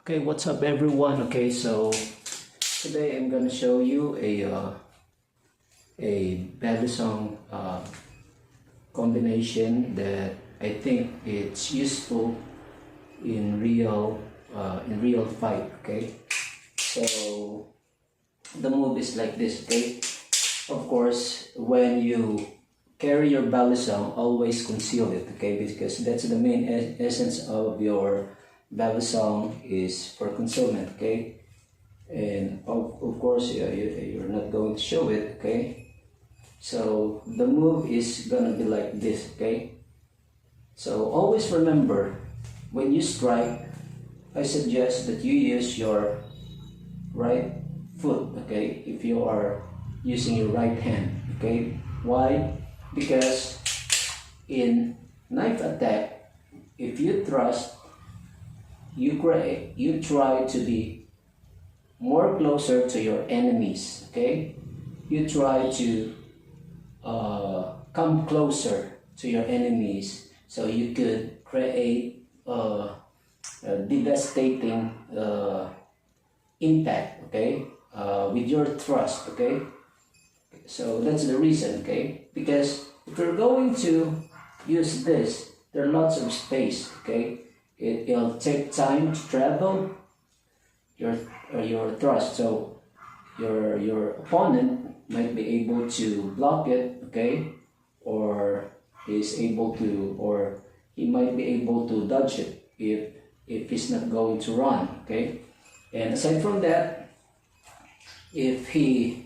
Okay, what's up everyone? Okay, so today I'm gonna show you a Balisong combination that I think it's useful in real fight. Okay, so the move is like this. Okay, of course when you carry your Balisong, always conceal it. Okay, because that's the main essence of your Balisong is for concealment. Okay, and of course you're not going to show it. Okay, so the move is gonna be like this. Okay, so always remember, when you strike, I suggest that you use your right foot. Okay, if you are using your right hand. Okay, why? Because in knife attack, if you thrust, you try to be more closer to your enemies. Okay, you try to come closer to your enemies so you could create a devastating impact. Okay, with your thrust. Okay, so that's the reason. Okay, because if you're going to use this, there are lots of space. Okay, it'll take time to travel your thrust, so your opponent might be able to block it. Okay, or he might be able to dodge it if he's not going to run. Okay, and aside from that, if he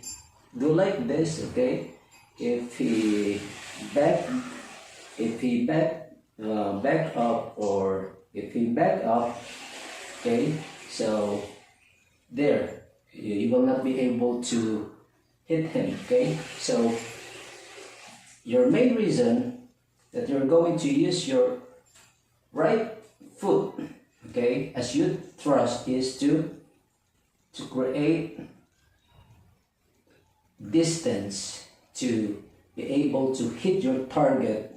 do like this, okay, if he back up, or if he back up, okay, so there you will not be able to hit him. Okay, so your main reason that you're going to use your right foot, okay, as you thrust is to create distance to be able to hit your target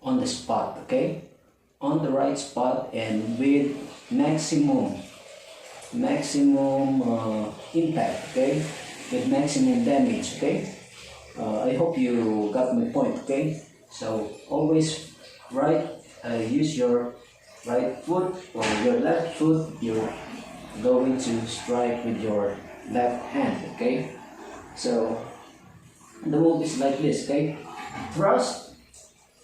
on the spot. Okay, on the right spot and with maximum impact. Okay, with maximum damage. Okay, I hope you got my point. Okay, so always use your right foot, or your left foot you're going to strike with your left hand. Okay, so the move is like this. Okay, thrust,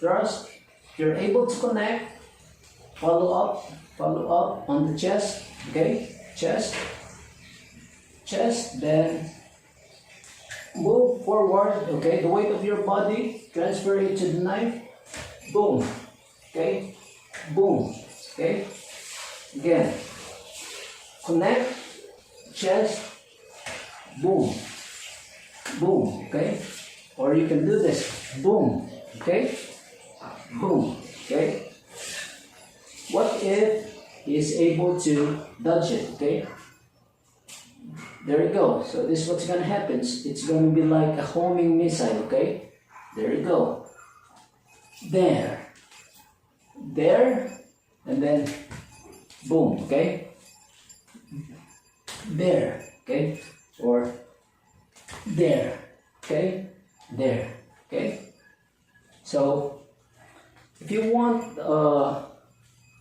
if you're able to connect, follow up on the chest. Okay, chest, then move forward. Okay, the weight of your body, transfer it to the knife. Boom. Okay, boom. Okay, again, connect, chest, boom, boom. Okay, or you can do this, boom. Okay, boom. Okay, what if he's able to dodge it? Okay, there you go. So this is what's gonna happen. It's gonna be like a homing missile. Okay, there you go. There, and then boom. Okay, there. Okay, or there. Okay, there. Okay, so if you want,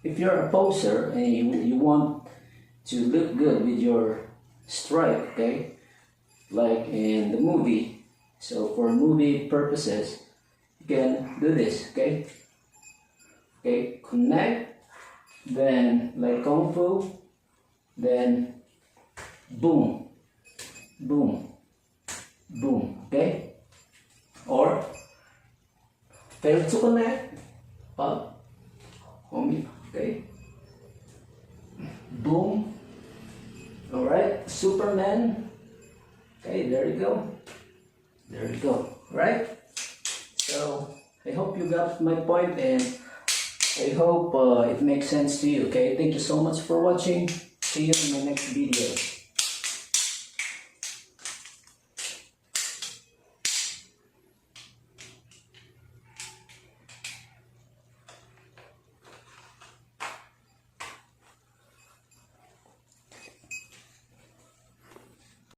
if you're a poser and you want to look good with your strike, okay, like in the movie, so for movie purposes, you can do this. Okay, okay, connect, then like kung fu, then boom, boom, boom. Okay, or fail to connect, up, homie. Okay, boom. All right, Superman. Okay, there you go. There you go. All right. So I hope you got my point, and I hope it makes sense to you. Okay, thank you so much for watching. See you in my next video.